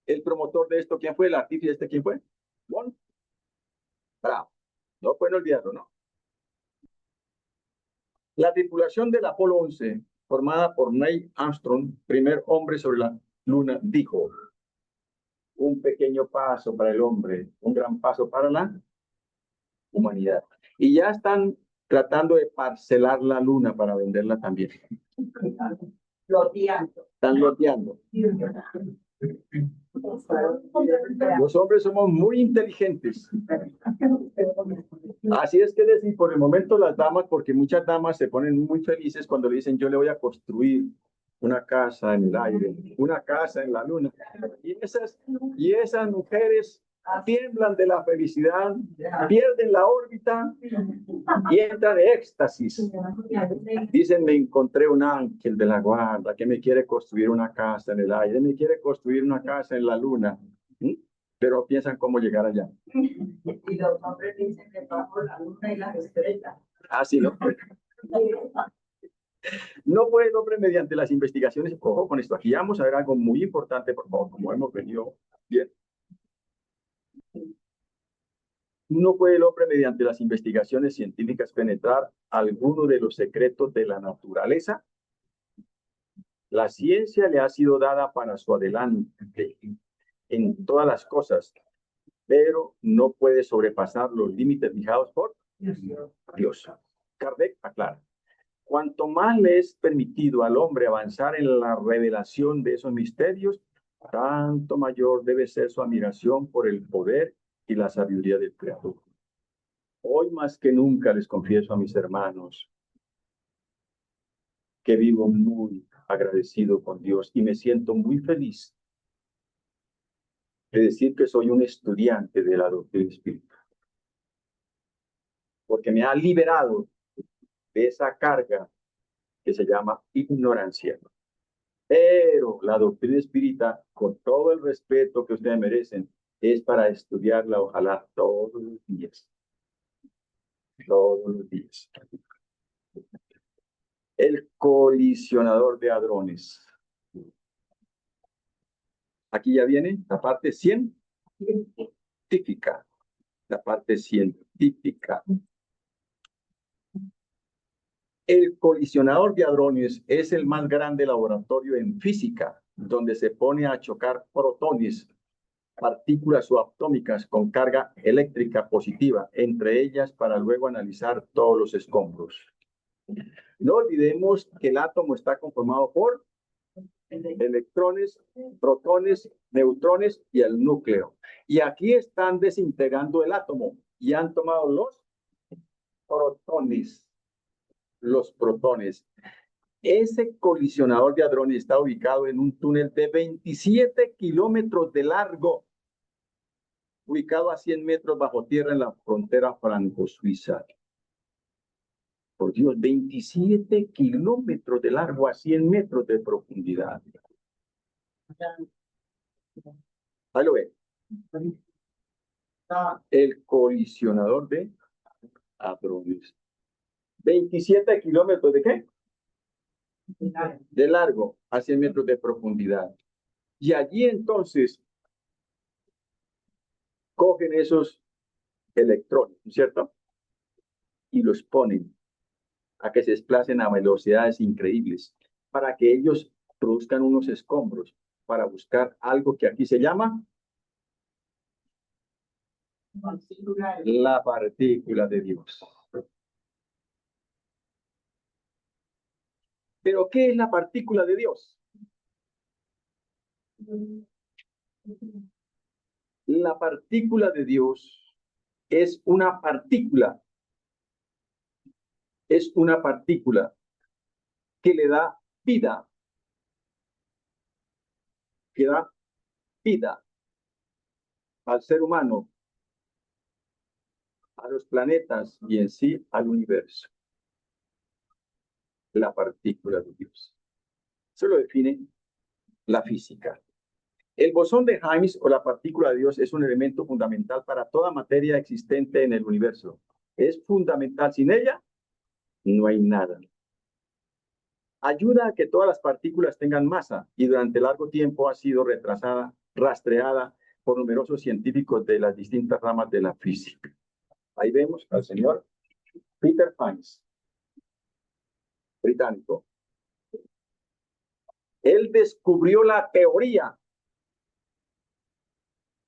Speaker 2: El promotor de esto, ¿quién fue? El artífice de este, ¿quién fue? Von Braun. No pueden olvidarlo, ¿no? La tripulación del Apolo 11, formada por Neil Armstrong, primer hombre sobre la Luna, dijo: un pequeño paso para el hombre, un gran paso para la humanidad. Y ya están tratando de parcelar la Luna para venderla también.
Speaker 3: Loteando.
Speaker 2: Están loteando. Los hombres somos muy inteligentes. Así es que decir, por el momento las damas, porque muchas damas se ponen muy felices cuando le dicen, yo le voy a construir una casa en el aire, una casa en la luna. Y esas mujeres tiemblan de la felicidad, pierden la órbita y entran en éxtasis. Dicen, me encontré un ángel de la guarda que me quiere construir una casa en el aire, me quiere construir una casa en la luna. Pero piensan cómo llegar allá.
Speaker 3: Y los hombres dicen que bajo la luna y las estrellas.
Speaker 2: Así no. No puede el hombre mediante las investigaciones, ojo con esto, aquí vamos a ver algo muy importante, por favor, como hemos venido bien. No puede el hombre mediante las investigaciones científicas penetrar alguno de los secretos de la naturaleza. La ciencia le ha sido dada para su adelante en todas las cosas, pero no puede sobrepasar los límites fijados por Dios. Kardec aclara: cuanto más le es permitido al hombre avanzar en la revelación de esos misterios, tanto mayor debe ser su admiración por el poder y la sabiduría del Creador. Hoy más que nunca les confieso a mis hermanos que vivo muy agradecido con Dios y me siento muy feliz de decir que soy un estudiante de la doctrina espiritual, porque me ha liberado de esa carga que se llama ignorancia. Pero la doctrina espírita, con todo el respeto que ustedes merecen, es para estudiarla, ojalá, todos los días. Todos los días. El colisionador de hadrones. Aquí ya viene la parte científica. La parte científica. El colisionador de hadrones es el más grande laboratorio en física, donde se pone a chocar protones, partículas subatómicas con carga eléctrica positiva, entre ellas para luego analizar todos los escombros. No olvidemos que el átomo está conformado por electrones, protones, neutrones y el núcleo. Y aquí están desintegrando el átomo y han tomado los protones. Los protones. Ese colisionador de hadrones está ubicado en un túnel de 27 kilómetros de largo, ubicado a 100 metros bajo tierra en la frontera franco-suiza. Por Dios, 27 kilómetros de largo a 100 metros de profundidad. Ahí lo ve. El colisionador de hadrones. 27 kilómetros de qué? De largo a 100 metros de profundidad. Y allí entonces cogen esos electrones, ¿no es cierto? Y los ponen a que se desplacen a velocidades increíbles para que ellos produzcan unos escombros para buscar algo que aquí se llama la partícula de Dios. ¿Pero qué es la partícula de Dios? La partícula de Dios es una partícula que le da vida, que da vida al ser humano, a los planetas y en sí al universo. La partícula de Dios. Eso lo define la física. El bosón de Higgs o la partícula de Dios es un elemento fundamental para toda materia existente en el universo. Es fundamental. Sin ella, no hay nada. Ayuda a que todas las partículas tengan masa y durante largo tiempo ha sido rastreada por numerosos científicos de las distintas ramas de la física. Ahí vemos al señor Peter Higgs, británico. Él descubrió la teoría.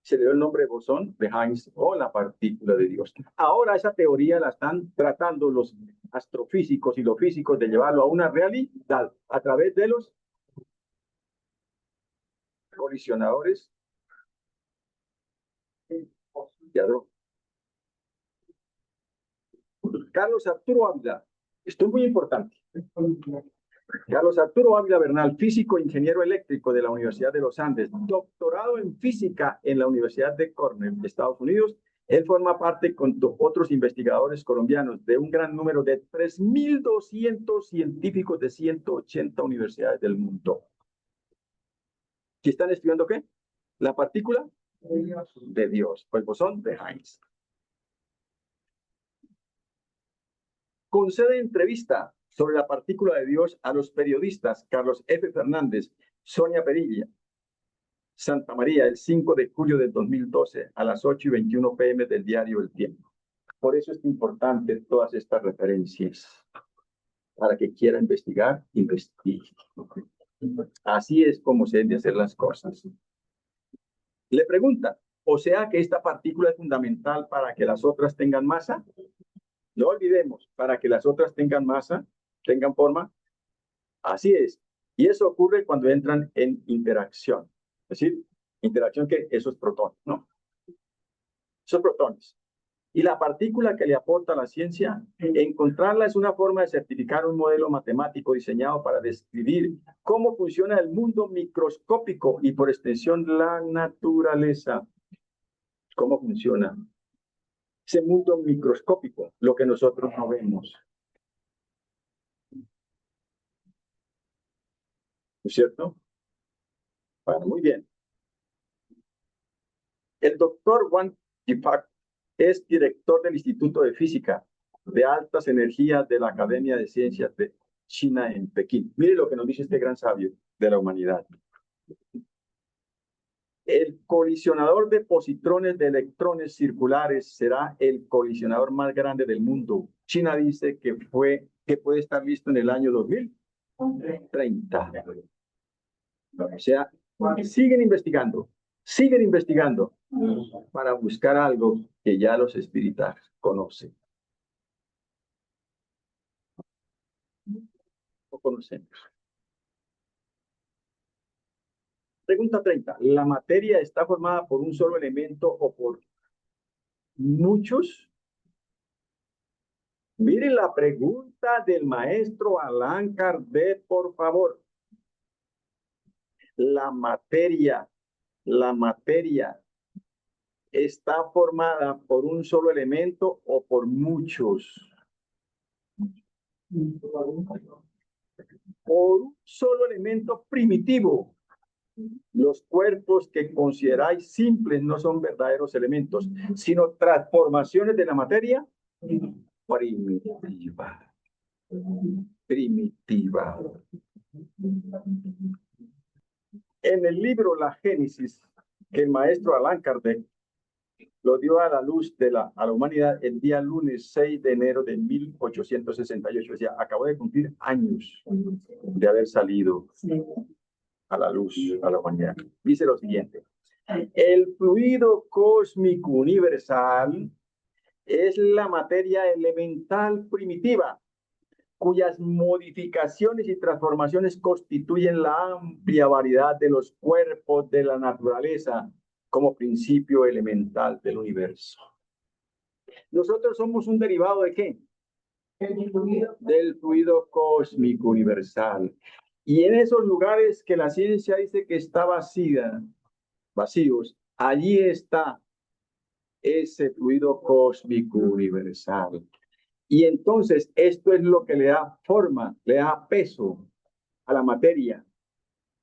Speaker 2: Se le dio el nombre de bosón de Higgs o la partícula de Dios. Ahora esa teoría la están tratando los astrofísicos y los físicos de llevarlo a una realidad a través de los colisionadores de hadrones. Carlos Arturo Ávila, esto es muy importante. Carlos Arturo Ávila Bernal, físico e ingeniero eléctrico de la Universidad de los Andes, doctorado en física en la Universidad de Cornell, Estados Unidos. Él forma parte con otros investigadores colombianos de un gran número de 3.200 científicos de 180 universidades del mundo. ¿Qué están estudiando qué? La partícula de Dios, o el bosón de Higgs. Concede entrevista sobre la partícula de Dios a los periodistas Carlos F. Fernández, Sonia Perilla, Santa María, el 5 de julio del 2012 a las 8:21 p.m. del diario El Tiempo. Por eso es importante todas estas referencias. Para que quiera investigar, investigue. Así es como se deben de hacer las cosas. Le pregunta, o sea que esta partícula es fundamental para que las otras tengan masa. No olvidemos, para que las otras tengan masa, tengan forma. Así es. Y eso ocurre cuando entran en interacción. Es decir, interacción que esos protones, ¿no? Esos protones. Y la partícula que le aporta la ciencia, encontrarla es una forma de certificar un modelo matemático diseñado para describir cómo funciona el mundo microscópico y por extensión la naturaleza. ¿Cómo funciona ese mundo microscópico? Lo que nosotros no vemos. ¿No es cierto? Bueno, muy bien. El doctor Wang Yipak es director del Instituto de Física de Altas Energías de la Academia de Ciencias de China en Pekín. Mire lo que nos dice este gran sabio de la humanidad. El colisionador de positrones de electrones circulares será el colisionador más grande del mundo. China dice que puede estar listo en el año 2030. O sea, siguen investigando para buscar algo que ya los espíritas conocen o conocemos. Pregunta 30. ¿La materia está formada por un solo elemento o por muchos? Miren la pregunta del maestro Allan Kardec, por favor. La materia está formada por un solo elemento o por muchos. Por un solo elemento primitivo. Los cuerpos que consideráis simples no son verdaderos elementos, sino transformaciones de la materia primitiva. En el libro La Génesis, que el maestro Allan Kardec lo dio a la luz a la humanidad el día lunes 6 de enero de 1868. O sea, acabó de cumplir años de haber salido a la luz a la humanidad. Dice lo siguiente: el fluido cósmico universal es la materia elemental primitiva, cuyas modificaciones y transformaciones constituyen la amplia variedad de los cuerpos de la naturaleza como principio elemental del universo. Nosotros somos un derivado ¿de qué? Del fluido cósmico universal. Y en esos lugares que la ciencia dice que está vacíos, allí está ese fluido cósmico universal. Y entonces esto es lo que le da forma, le da peso a la materia.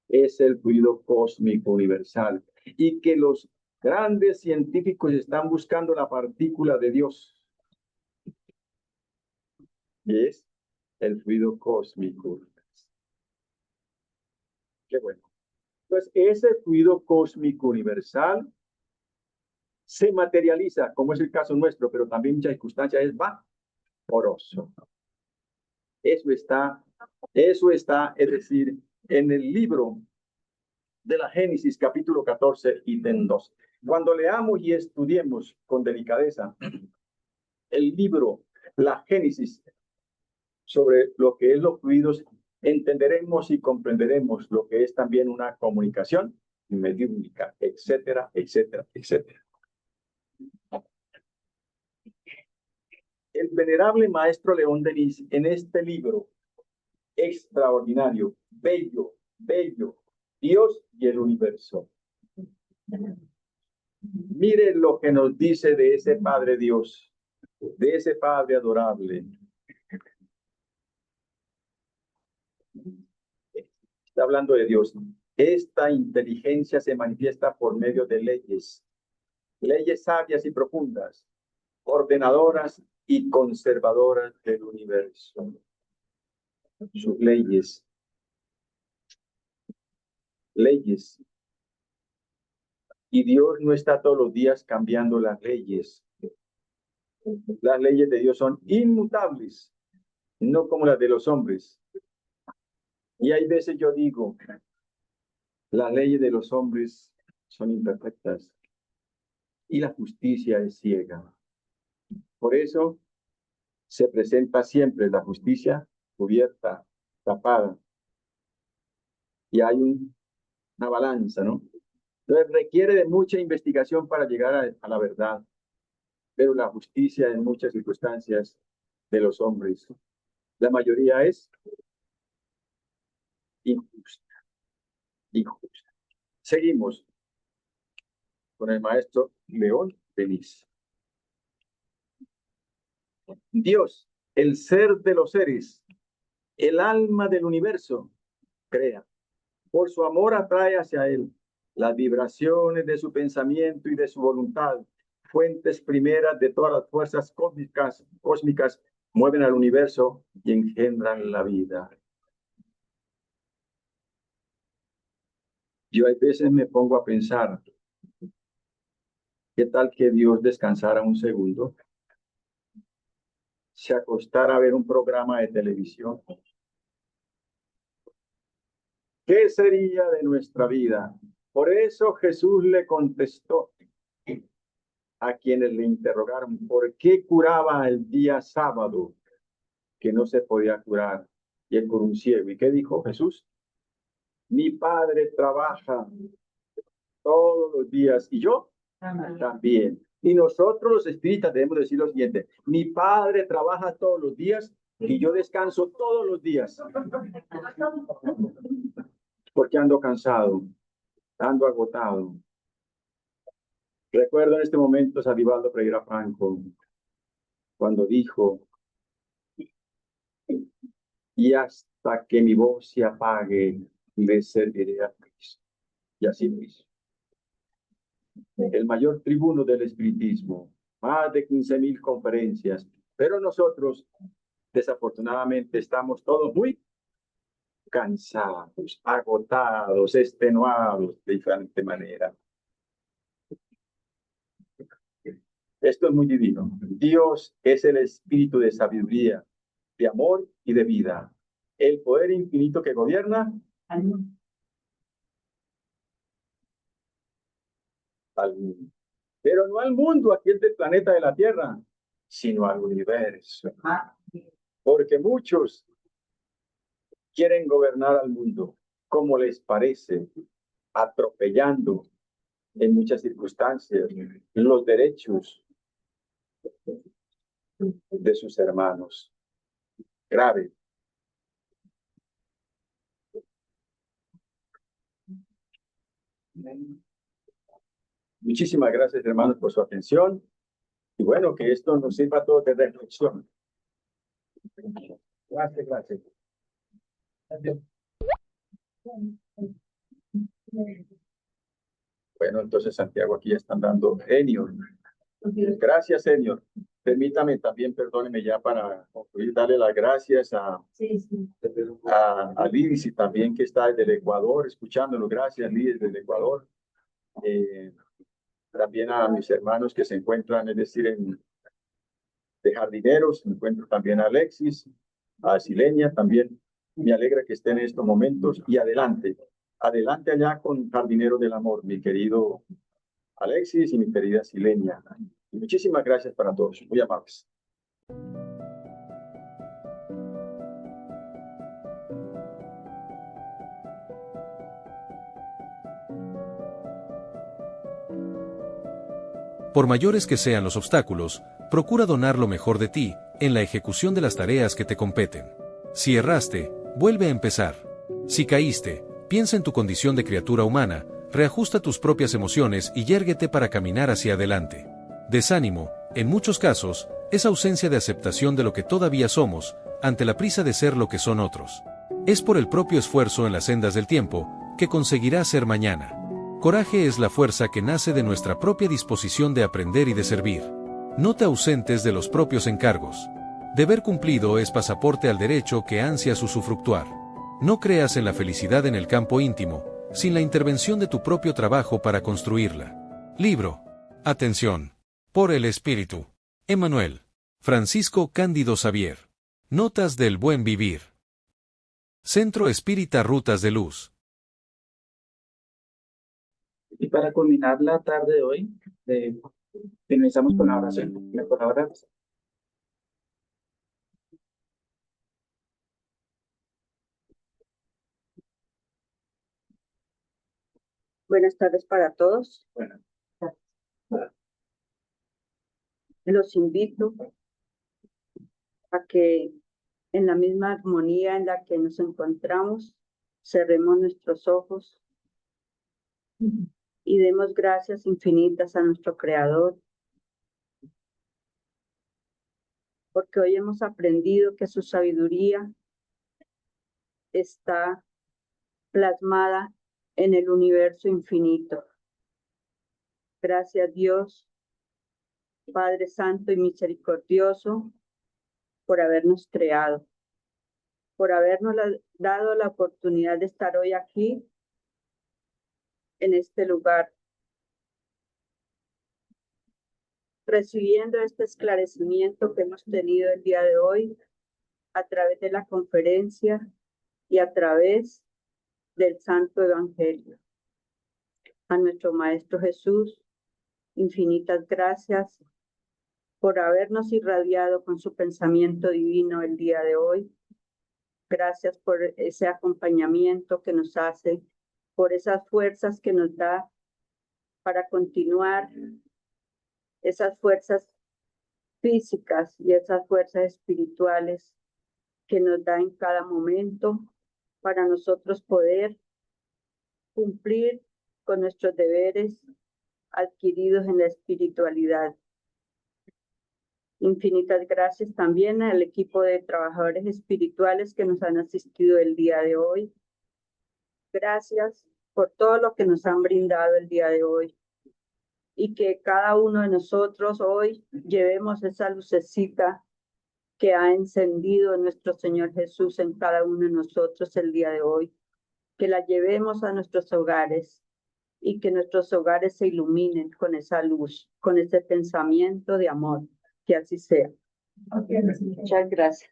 Speaker 2: Es el fluido cósmico universal. Y que los grandes científicos están buscando la partícula de Dios. Y es el fluido cósmico. Qué bueno. Entonces, ese fluido cósmico universal se materializa, como es el caso nuestro, pero también en muchas circunstancias es vaporoso. Eso está, es decir, en el libro de la Génesis, capítulo 14, ítem 2. Cuando leamos y estudiemos con delicadeza el libro, la Génesis, sobre lo que es los fluidos, entenderemos y comprenderemos lo que es también una comunicación mediúnica, etcétera, etcétera, etcétera. El venerable maestro León Denis, en este libro extraordinario, bello, Dios y el universo. Mire lo que nos dice de ese Padre Dios, de ese Padre adorable. Está hablando de Dios. Esta inteligencia se manifiesta por medio de leyes sabias y profundas, ordenadoras y conservadoras del universo. Sus leyes. Y Dios no está todos los días cambiando las leyes. Las leyes de Dios son inmutables, no como las de los hombres. Y hay veces yo digo, las leyes de los hombres son imperfectas y la justicia es ciega. Por eso se presenta siempre la justicia cubierta, tapada, y hay una balanza, ¿no? Entonces requiere de mucha investigación para llegar a la verdad, pero la justicia en muchas circunstancias de los hombres, la mayoría es injusta, injusta. Seguimos con el maestro León Feliz. Dios, el ser de los seres, el alma del universo, crea. Por su amor atrae hacia él las vibraciones de su pensamiento y de su voluntad, fuentes primeras de todas las fuerzas cósmicas mueven al universo y engendran la vida. Yo a veces me pongo a pensar, ¿qué tal que Dios descansara un segundo? Se acostara a ver un programa de televisión. ¿Qué sería de nuestra vida? Por eso Jesús le contestó a quienes le interrogaron, ¿por qué curaba el día sábado que no se podía curar? Y él por un ciego. ¿Y qué dijo Jesús? Mi Padre trabaja todos los días y yo también. Y nosotros los espíritas debemos decir lo siguiente, mi Padre trabaja todos los días y yo descanso todos los días. Porque ando cansado, ando agotado. Recuerdo en este momento a Vivaldo Pereira Franco, cuando dijo, y hasta que mi voz se apague, le serviré a Cristo. Y así lo hizo. El mayor tribuno del espiritismo, más de 15,000 conferencias, pero nosotros, desafortunadamente, estamos todos muy cansados, agotados, extenuados de diferente manera. Esto es muy divino. Dios es el espíritu de sabiduría, de amor y de vida. El poder infinito que gobierna al mundo. Pero no al mundo, aquí del planeta de la Tierra, sino al universo. Porque muchos quieren gobernar al mundo como les parece, atropellando en muchas circunstancias los derechos de sus hermanos. Grave. Muchísimas gracias, hermanos, por su atención. Y bueno, que esto nos sirva a todos de reflexión. Gracias, gracias. Bueno, entonces Santiago aquí ya están dando Enior. Gracias, señor. Permítame también, perdóneme ya para concluir, darle las gracias a Lidis también que está desde el Ecuador, escuchándolo. Gracias, Lidis, desde el Ecuador. También a mis hermanos que se encuentran, es decir, de jardineros. Me encuentro también a Alexis, a Silenia también. Me alegra que estén en estos momentos y adelante. Adelante allá con Jardineros del Amor, mi querido Alexis y mi querida Silenia. Y muchísimas gracias para todos. Muy amables.
Speaker 4: Por mayores que sean los obstáculos, procura donar lo mejor de ti en la ejecución de las tareas que te competen. Si erraste, vuelve a empezar. Si caíste, piensa en tu condición de criatura humana, reajusta tus propias emociones y yérguete para caminar hacia adelante. Desánimo, en muchos casos, es ausencia de aceptación de lo que todavía somos, ante la prisa de ser lo que son otros. Es por el propio esfuerzo en las sendas del tiempo, que conseguirás ser mañana. Coraje es la fuerza que nace de nuestra propia disposición de aprender y de servir. No te ausentes de los propios encargos. Deber cumplido es pasaporte al derecho que ansias usufructuar. No creas en la felicidad en el campo íntimo, sin la intervención de tu propio trabajo para construirla. Libro. Atención. Por el Espíritu. Emmanuel. Francisco Cándido Xavier. Notas del buen vivir. Centro Espírita Rutas de Luz.
Speaker 1: Y para culminar la tarde de hoy, finalizamos con la oración. ¿Me colaboras?
Speaker 5: Buenas tardes para todos.
Speaker 1: Bueno,
Speaker 5: Los invito a que en la misma armonía en la que nos encontramos, cerremos nuestros ojos y demos gracias infinitas a nuestro Creador, porque hoy hemos aprendido que su sabiduría está plasmada en el universo infinito. Gracias Dios, Padre Santo y Misericordioso, por habernos creado, por habernos dado la oportunidad de estar hoy aquí, en este lugar, recibiendo este esclarecimiento que hemos tenido el día de hoy a través de la conferencia y a través del Santo Evangelio. A nuestro Maestro Jesús, infinitas gracias por habernos irradiado con su pensamiento divino el día de hoy. Gracias por ese acompañamiento que nos hace, por esas fuerzas que nos da para continuar, esas fuerzas físicas y esas fuerzas espirituales que nos da en cada momento para nosotros poder cumplir con nuestros deberes adquiridos en la espiritualidad. Infinitas gracias también al equipo de trabajadores espirituales que nos han asistido el día de hoy. Gracias por todo lo que nos han brindado el día de hoy. Y que cada uno de nosotros hoy llevemos esa lucecita que ha encendido nuestro Señor Jesús en cada uno de nosotros el día de hoy. Que la llevemos a nuestros hogares y que nuestros hogares se iluminen con esa luz, con ese pensamiento de amor. Que así sea. Muchas gracias.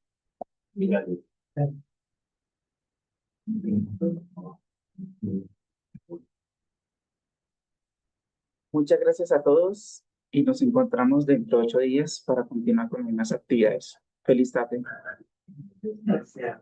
Speaker 1: muchas gracias a todos y nos encontramos dentro de 8 días para continuar con las actividades. Feliz tarde.
Speaker 3: Gracias.